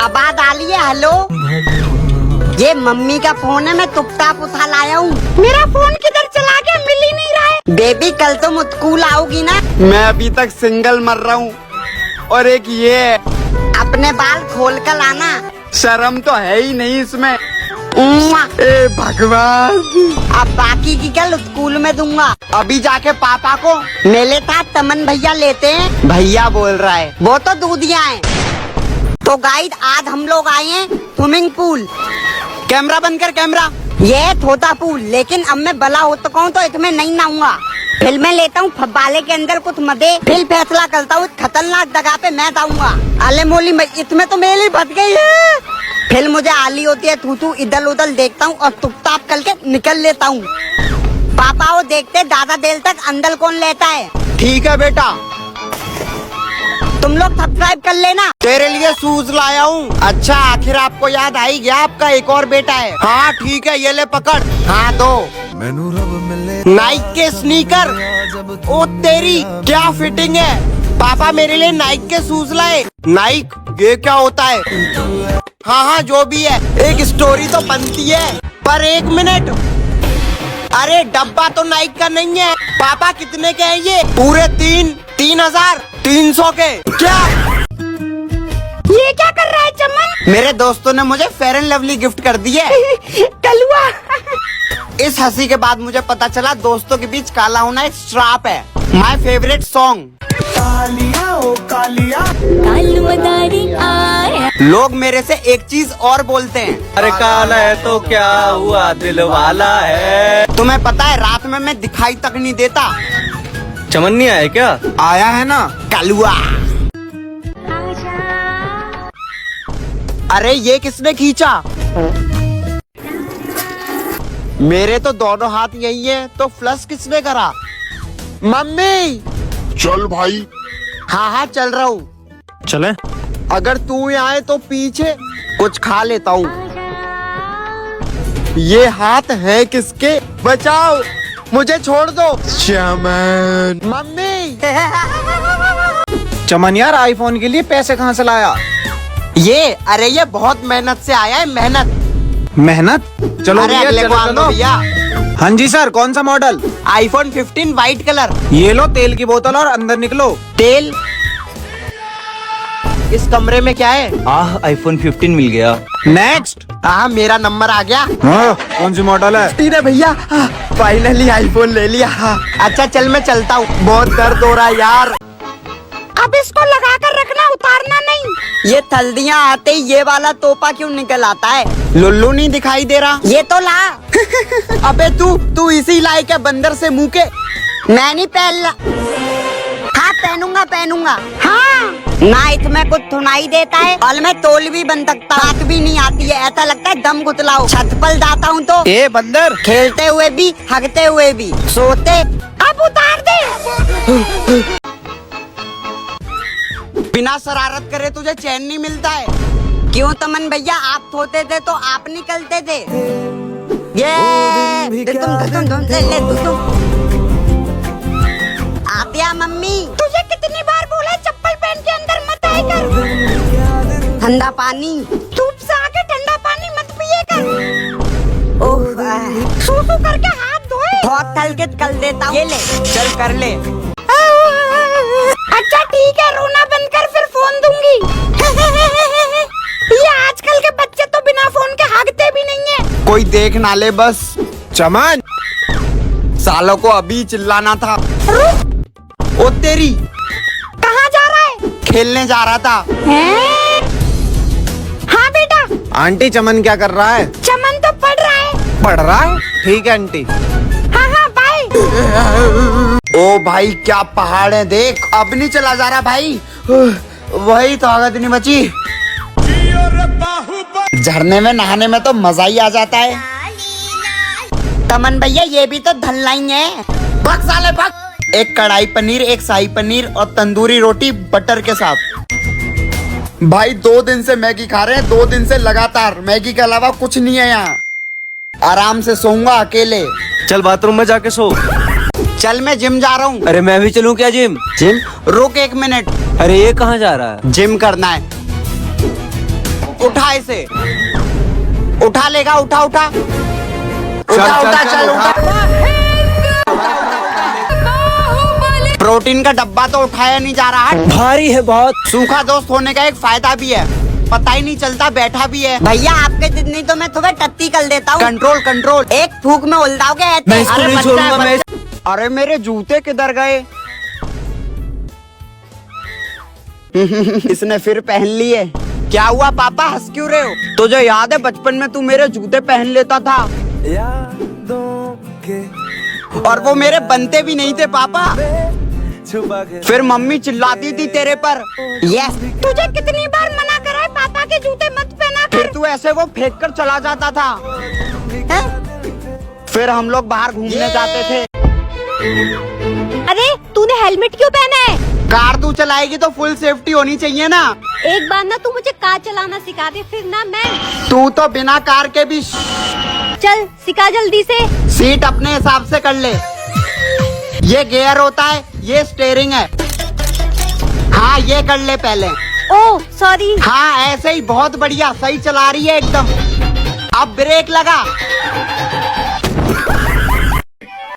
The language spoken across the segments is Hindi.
आवाज आ रही है? हेलो, ये मम्मी का फोन है, मैं टुपटाप उठा लाया हूँ। मेरा फोन किधर चला गया, मिल ही नहीं रहा है। बेबी कल तुम स्कूल आओगी ना? मैं अभी तक सिंगल मर रहा हूँ। और एक ये है, अपने बाल खोल कर लाना। शर्म तो है ही नहीं इसमें। उम्मा। ए भगवान, अब बाकी की कल स्कूल में दूंगा। अभी जाके पापा को। मेले था तमन भैया लेते हैं। भैया बोल रहा है। वो तो दूधिया है। तो गाइड आज हम लोग आए हैं स्विमिंग पूल। कैमरा बंद कर, कैमरा। ये है छोटा पूल, लेकिन अब मैं बड़ा हो चुका हूँ तो इसमें नहीं नहाऊंगा। फिर मैं लेता हूँ फब्बाले के अंदर कुछ मदे, फिर फैसला करता हूँ खतरनाक जगह पे मैं जाऊंगा। अले मोली इसमें तो मेली फंस गई है। फिर मुझे आली होती है थू इधर उधर देखता हूँ और टुपटाप करके निकल लेता हूँ। पापा वो देखते ज्यादा देर तक अंदर कौन लेता है। ठीक है बेटा, तुम लोग सब्सक्राइब कर लेना। तेरे लिए शूज लाया हूँ। अच्छा, आखिर आपको याद आई गया, आपका एक और बेटा है। हाँ ठीक है, ये ले पकड़। हाँ दो नाइक के स्नीकर। ओ तेरी क्या फिटिंग है। पापा मेरे लिए नाइक के शूज लाए। नाइक, ये क्या होता है? हाँ जो भी है, एक स्टोरी तो बनती है। पर एक मिनट, अरे डब्बा तो नाइक का नहीं है। पापा कितने के हैं ये? पूरे 3,300 के। क्या ये क्या कर रहा है चमन? मेरे दोस्तों ने मुझे फेयर एंड लवली गिफ्ट कर दी है। कलुआ। इस हंसी के बाद मुझे पता चला दोस्तों के बीच काला होना एक श्राप है। My favourite song. कालिया ओ कालिया, कालू मदारी आया। लोग मेरे से एक चीज और बोलते हैं, अरे काला है तो क्या हुआ, दिल वाला है। तुम्हें पता है रात में मैं दिखाई तक नहीं देता। चमन नहीं आया क्या? आया है ना कलुआ। अरे ये किसने खींचा? मेरे तो दोनों हाथ यही है, तो फ्लश किसने करा? मम्मी चल भाई। हाँ चल रहा हूँ। चले। अगर तू यहाँ आए तो पीछे कुछ खा लेता हूँ। ये हाथ है किसके? बचाओ, मुझे छोड़ दो। चमन। मम्मी। चमन यार, आईफोन के लिए पैसे कहाँ से लाया? अरे ये बहुत मेहनत से आया है, मेहनत। चलो अरे भैया, अगले को चलो, आने दो चलो। भैया। हाँ जी सर, कौन सा मॉडल? IPhone 15 white colour. ये लो तेल की बोतल और अंदर निकलो। तेल? इस कमरे में क्या है? आईफोन 15 मिल गया। नेक्स्ट। हाँ मेरा नंबर आ गया। कौन सी मॉडल है? तीन है भैया, फाइनली आईफोन ले लिया। अच्छा चल मैं चलता हूँ, बहुत दर्द हो रहा है यार। अब इसको लगा कर रखना, उतारना नहीं। ये थल्दियाँ आते ही ये वाला तोपा क्यों निकल आता है? लुल्लू नहीं दिखाई दे रहा। ये तो ला। अबे तू इसी लायक है बंदर से मुंह के। मैं नहीं पहन। हाँ पहनूंगा। हाँ ना, इसमें कुछ सुनाई देता है और मैं तोल भी बन सकता, बात भी नहीं आती है। ऐसा लगता है दम गुतलाओ। छत पर जाता हूँ तो ए बंदर, खेलते हुए भी, हगते हुए भी, सोते। अब उतार दे। बिना शरारत करे तुझे चैन नहीं मिलता है। क्यों तमन भैया, आप सोते थे तो आप निकलते थे। ये तुम आतिया मम्मी, तुझे कितनी बार बोला चप्पल पहन के अंदर मत आए कर। ठंडा पानी, धूप से आके ठंडा पानी मत पिए कर। ओह, सूसू करके हाथ धोए। बहुत थल के कर देता हूँ। ये ले, चल कर ले। अच्छा ठीक है, रोना बंद कर, फिर फोन दूंगी। ये आजकल के बच्चे तो बिना फोन के हागते भी नहीं है। कोई देख ना ले बस। चमन, सालों को अभी चिल्लाना था। ओ तेरी, कहाँ जा रहा है? खेलने जा रहा था। हैं? हाँ बेटा। आंटी चमन क्या कर रहा है? चमन तो पढ़ रहा है। पढ़ रहा है? ठीक है आंटी। हाँ बाय। ओ भाई क्या पहाड़ है देख। अब नहीं चला जा रहा भाई, वही ताकत नहीं बची। झरने में नहाने में तो मजा ही आ जाता है। तमन भैया ये भी तो धल्लाई है। भग साले भग। एक कढ़ाई पनीर, एक शाही पनीर और तंदूरी रोटी बटर के साथ। भाई 2 दिन से मैगी खा रहे हैं, 2 दिन से लगातार। मैगी के अलावा कुछ नहीं है यहाँ। आराम से सोऊंगा अकेले। चल बाथरूम में जाके सो। चल मैं जिम जा रहा हूँ। अरे मैं भी चलूं क्या जिम? रुक 1 मिनट। अरे ये कहाँ जा रहा है? जिम करना है। उठा इसे, उठा लेगा, उठा उठा उठा उठा, चल उठा। प्रोटीन का डब्बा तो उठाया नहीं जा रहा है, भारी है बहुत। सूखा दोस्त होने का एक फायदा भी है, पता ही नहीं चलता बैठा भी है। भैया आपके जितनी तो मैं तुम्हें टट्टी कर देता हूँ। कंट्रोल कंट्रोल, एक फूक में उलझाओगे ऐसे। मैं इसको अरे नहीं बच्चा है, छोड़ूंगा, मैं बच्चा। अरे मेरे जूते किधर गए? इसने फिर पहन लिए। क्या हुआ पापा, हंस क्यों रहे हो? तुझे याद है बचपन में तू मेरे जूते पहन लेता था और वो मेरे बनते भी नहीं थे पापा। फिर मम्मी चिल्लाती थी तेरे पर। यस, तुझे कितनी बार मना करा है पापा के जूते मत पहना फिर कर। तू ऐसे वो फेंक कर चला जाता था। फिर हम लोग बाहर घूमने जाते थे। अरे तूने हेलमेट क्यों पहना है? कार तू चलाएगी तो फुल सेफ्टी होनी चाहिए ना। एक बार ना तू मुझे कार चलाना सिखा दे, फिर ना मैं। तू तो बिना कार के भी चल सिखा जल्दी से। सीट अपने हिसाब से कर ले। ये गियर होता है, ये स्टीयरिंग है। हाँ ये कर ले पहले। Oh sorry. हाँ ऐसे ही, बहुत बढ़िया, सही चला रही है एकदम। अब ब्रेक लगा।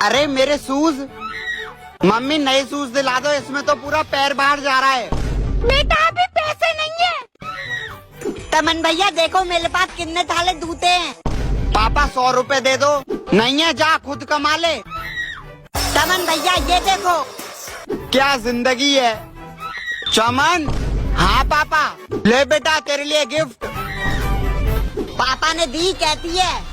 अरे मेरे शूज, मम्मी नए शूज दिला दो, इसमें तो पूरा पैर बाहर जा रहा है। बेटा अभी पैसे नहीं है। तमन भैया देखो मेरे पास कितने थाले जूते हैं। पापा 100 रुपए दे दो। नहीं है, जा खुद कमा ले। तमन भैया ये देखो। क्या जिंदगी है चमन। हाँ पापा, ले बेटा तेरे लिए गिफ्ट। पापा ने दी, कहती है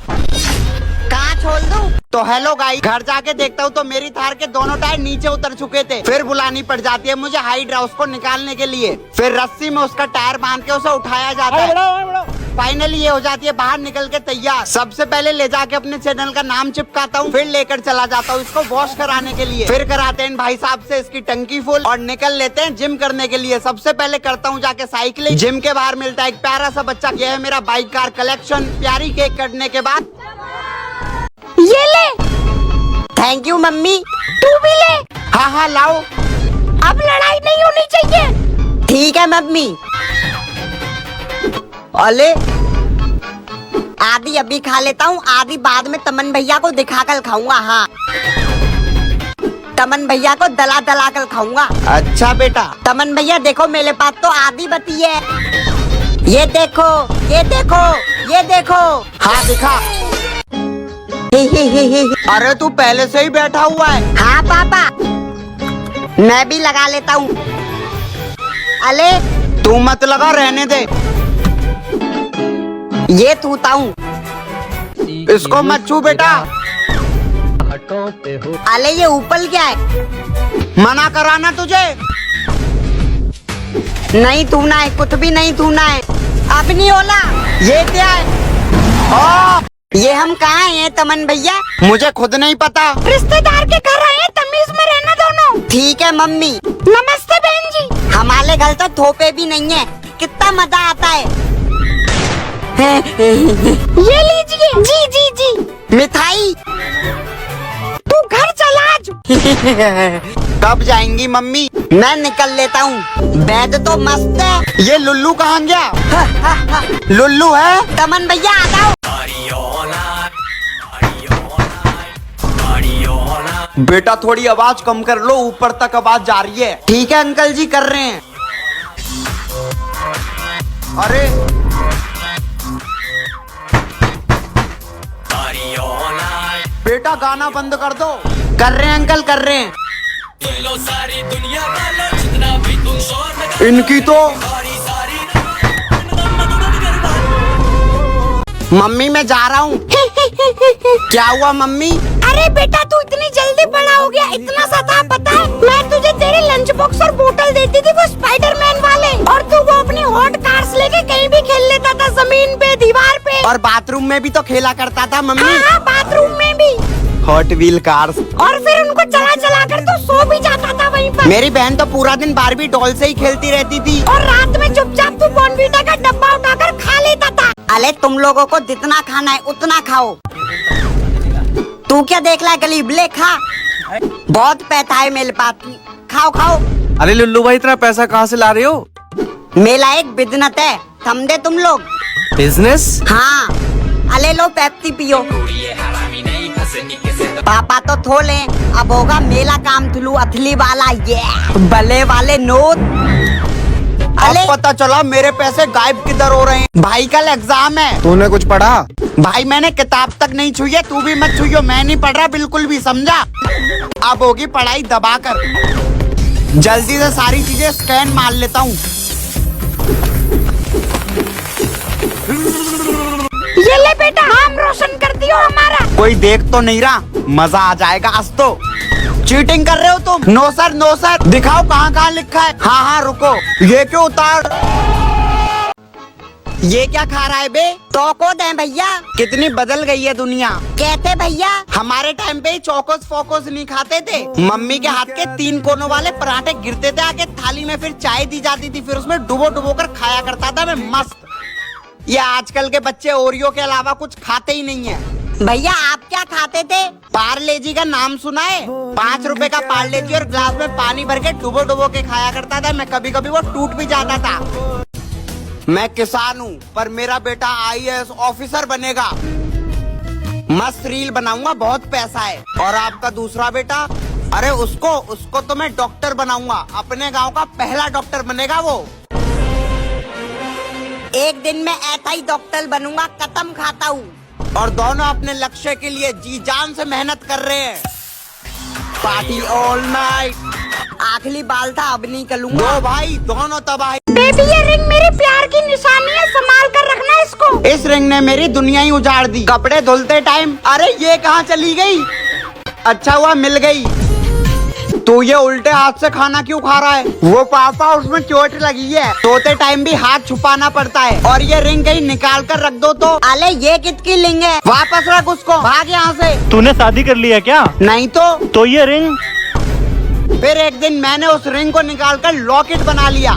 कहाँ छोड़ दूं? तो हेलो गाइस, घर जाके देखता हूँ तो मेरी थार के दोनों टायर नीचे उतर चुके थे। फिर बुलानी पड़ जाती है मुझे हाइड्रा उसको निकालने के लिए। फिर रस्सी में उसका टायर बांध के उसे उठाया जाता है। फाइनली ये हो जाती है बाहर निकल के तैयार। सबसे पहले ले जाके अपने चैनल का नाम चिपकाता हूँ, फिर लेकर चला जाता हूँ इसको वॉश कराने के लिए। फिर कराते हैं भाई साहब से इसकी टंकी फुल और निकल लेते हैं जिम करने के लिए। सबसे पहले करता हूँ जाके साइकिलिंग। जिम के बाहर मिलता है एक प्यारा सा बच्चा। यह है मेरा बाइक कार कलेक्शन। प्यारी केक कटने के बाद ये ले। Thank you mummy. तू भी ले। हाँ हाँ लाओ। अब लड़ाई नहीं होनी चाहिए। ठीक है मम्मी। अले आधी अभी खा लेता हूँ, आधी बाद में तमन भैया को दिखा कर खाऊंगा। हाँ तमन भैया को दला दला कर खाऊंगा। अच्छा बेटा। तमन भैया देखो मेरे पास तो आधी बची है। ये देखो, ये देखो, ये देखो। हाँ दिखा। अरे तू पहले से ही बैठा हुआ है। हाँ पापा, मैं भी लगा लेता हूँ। अले तू मत लगा, रहने दे। ये थूता हूँ। इसको मत छू बेटा। अले ये ऊपर क्या है? मना कराना तुझे। नहीं थूना है, कुछ भी नहीं थूना है। अब नहीं होला। ये क्या है? ये हम कहाँ हैं तमन भैया? मुझे खुद नहीं पता। रिश्तेदार के घर आए, तमीज में रहना दोनों। ठीक है मम्मी। नमस्ते बहन जी। हमारे घर तो थोपे भी नहीं है, कितना मजा आता है। ये लीजिए। जी जी जी। मिठाई। तू घर चला आज। कब जाएंगी मम्मी? मैं निकल लेता हूँ। बेड तो मस्त है। ये लुल्लू कहाँ गया? लुल्लू है? तमन भैया आ जाओ। बेटा थोड़ी आवाज कम कर लो, ऊपर तक आवाज जा रही है। ठीक है अंकल जी, कर रहे हैं। अरे बेटा गाना बंद कर दो। कर रहे हैं अंकल, कर रहे हैं। इनकी तो मम्मी मैं जा रहा हूँ। क्या हुआ मम्मी? अरे बेटा तू इतनी जल्दी बड़ा हो गया, इतना सा था पता है? मैं तुझे तेरे लंच बॉक्स और बोतल देती थी, वो स्पाइडरमैन वाले, और तू वो अपनी हॉट कार्स लेके कहीं भी खेल लेता था, जमीन पे, दीवार पे। और बाथरूम में भी तो खेला करता था मम्मी। हाँ बाथरूम में भी। Hot wheel cars. और फिर उनको चला चला कर तो सो भी जाता था वहीं पर। मेरी बहन तो पूरा दिन बारबी डॉल से ही खेलती रहती थी। और रात में चुपचाप तू बॉर्नवीटा का डब्बा उठाकर खा लेता था। अरे तुम लोगों को जितना खाना है उतना खाओ। तू क्या देख रहा है गलीब? ले खा, बहुत पैसा है मेरे पास, खाओ खाओ। अरे लुल्लू भाई इतना पैसा कहाँ से ला रहे हो? मेरा एक बिजनेस है, समझे तुम लोग? बिजनेस? हाँ, अले लो पेप्सी पियो। पापा तो थोले, अब होगा मेला काम थुलू अथली वाला ये बले वाले नोट। अब पता चला मेरे पैसे गायब किधर हो रहे हैं। भाई कल एग्जाम है। तूने कुछ पढ़ा? भाई मैंने किताब तक नहीं छुई है, तू भी मत छुइयो। मैं नहीं पढ़ रहा बिल्कुल भी, समझा? अब होगी पढ़ाई दबाकर। जल्दी से सारी चीजें स्कैन मार लेता हूँ। ये ले बेटा, नाम रोशन कर दियो हमारा। कोई देख तो नहीं रहा, मजा आ जाएगा आज तो। चीटिंग कर रहे हो तुम? No sir, no sir. दिखाओ कहाँ कहाँ लिखा है। हाँ हाँ रुको, ये क्यों उतार? ये क्या खा रहा है बे? चौको दे भैया। कितनी बदल गई है दुनिया। कहते भैया हमारे टाइम पे चौकोस फोकोस नहीं खाते थे। मम्मी के हाथ के 3 कोनों वाले पराठे गिरते थे आगे थाली में, फिर चाय दी जाती थी, फिर उसमें डुबो डुबो कर खाया करता था मैं मस्त। ये आजकल के बच्चे ओरियो के अलावा कुछ खाते ही नहीं है। भैया आप क्या खाते थे? पार्ले जी का नाम सुना है? 5 रुपए का पार्ले जी और ग्लास में पानी भर के डुबो डुबो के खाया करता था मैं। कभी कभी वो टूट भी जाता था। मैं किसान हूँ पर मेरा बेटा IAS ऑफिसर बनेगा। मस्त रील बनाऊंगा, बहुत पैसा है। और आपका दूसरा बेटा? अरे उसको तो मैं डॉक्टर बनाऊंगा। अपने गांव का पहला डॉक्टर बनेगा वो। एक दिन में ऐसा ही डॉक्टर बनूंगा, कसम खाता हूँ। और दोनों अपने लक्ष्य के लिए जी जान से मेहनत कर रहे हैं। Party all night. आखिरी बाल था, अब नहीं करूंगा। दो भाई दोनों तबाही। बेबी ये रिंग मेरे प्यार की निशानी है, संभाल कर रखना इसको। इस रिंग ने मेरी दुनिया ही उजाड़ दी। कपड़े धुलते टाइम, अरे ये कहाँ चली गई? अच्छा हुआ मिल गई। तू ये उल्टे हाथ से खाना क्यों खा रहा है? वो पापा उसमें चोट लगी है, सोते टाइम भी हाथ छुपाना पड़ता है। और ये रिंग कहीं निकाल कर रख दो तो। अले ये किसकी लिंग है? वापस रख उसको, भाग यहाँ से। तूने शादी कर लिया क्या? नहीं तो ये रिंग? फिर एक दिन मैंने उस रिंग को निकाल कर लॉकेट बना लिया।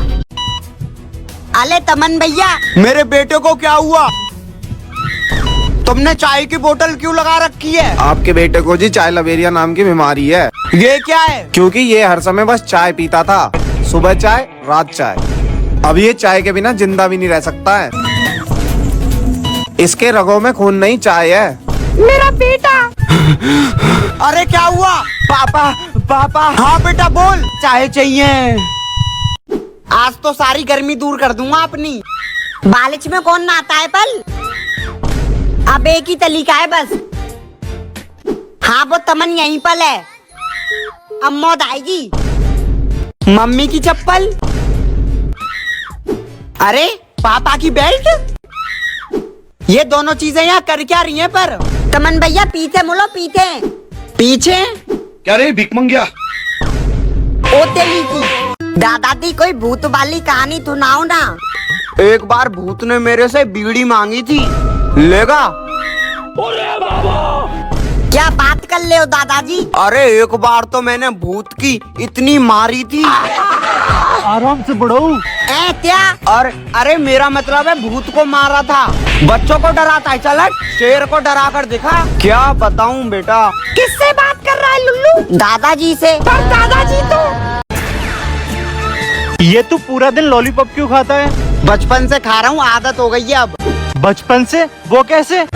अले तमन भैया, मेरे बेटे को क्या हुआ? तुमने चाय की बोतल क्यों लगा रखी है? आपके बेटे को जी चाय लवेरिया नाम की बीमारी है। ये क्या है? क्योंकि ये हर समय बस चाय पीता था, सुबह चाय रात चाय। अब ये चाय के बिना जिंदा भी नहीं रह सकता है। इसके रगों में खून नहीं, चाय है। मेरा बेटा। अरे क्या हुआ? पापा। हाँ बेटा बोल। चाय चाहिए। आज तो सारी गर्मी दूर कर दूंगा अपनी। बालिश में कौन नहाता है पल? अब एक ही तरीका है बस। हाँ वो तमन यहीं पर है, अब मौत आएगी। मम्मी की चप्पल। अरे पापा की बेल्ट। ये दोनों चीजें यहाँ कर क्या रही हैं पर? तमन भैया पीछे मुड़ो, पीछे। क्या रे भिकमंगिया? ओ तेरी की दादाजी, कोई भूत वाली कहानी सुनाओ ना। एक बार भूत ने मेरे से बीड़ी मांगी थी, लेगा? क्या बात कर ले हो दादाजी? अरे एक बार तो मैंने भूत की इतनी मारी थी। आराम से बढ़ो। क्या? और अरे मेरा मतलब है भूत को मारा था। बच्चों को डराता है, चल शेर को डरा कर दिखा। क्या बताऊं बेटा। किससे बात कर रहा है लुल्लू? दादाजी से। पर दादाजी तो ये तू पूरा दिन लॉलीपॉप क्यों खाता है? बचपन से खा रहा हूँ, आदत हो गई है अब। बचपन से? वो कैसे?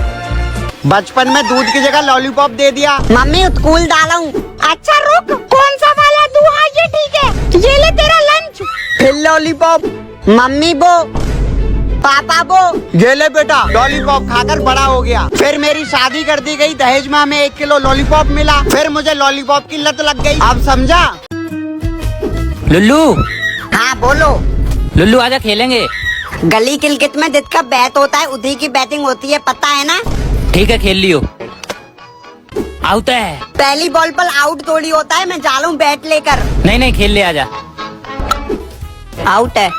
बचपन में दूध की जगह लॉलीपॉप दे दिया। मम्मी स्कूल डाला हूँ। अच्छा रुक, कौन सा वाला दूँ? हाँ ये ठीक है, ये ले तेरा लंच। फिर लॉलीपॉप। मम्मी वो, पापा वो। ये ले बेटा, लॉलीपॉप खाकर बड़ा हो गया। फिर मेरी शादी कर दी गई, दहेज में हमें 1 किलो लॉलीपॉप मिला। फिर मुझे लॉलीपॉप की लत लग गई। अब समझा? लुल्लू, हाँ बोलो। लुल्लू आजा खेलेंगे। गली क्रिकेट में जिसका बैट होता है उसी की बैटिंग होती है, पता है ना? ठीक है खेल लियो। आउट है। पहली बॉल पर आउट थोड़ी होता है, मैं जा रहा हूँ बैट लेकर। नहीं खेल ले, आजा। आउट है।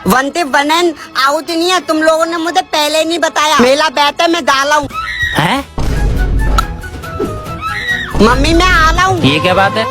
1-1 आउट नहीं है, तुम लोगों ने मुझे पहले नहीं बताया। मेरा बैट है, मैं डाला हूँ। हैं? मम्मी मैं आ रहा हूँ। ये क्या बात है?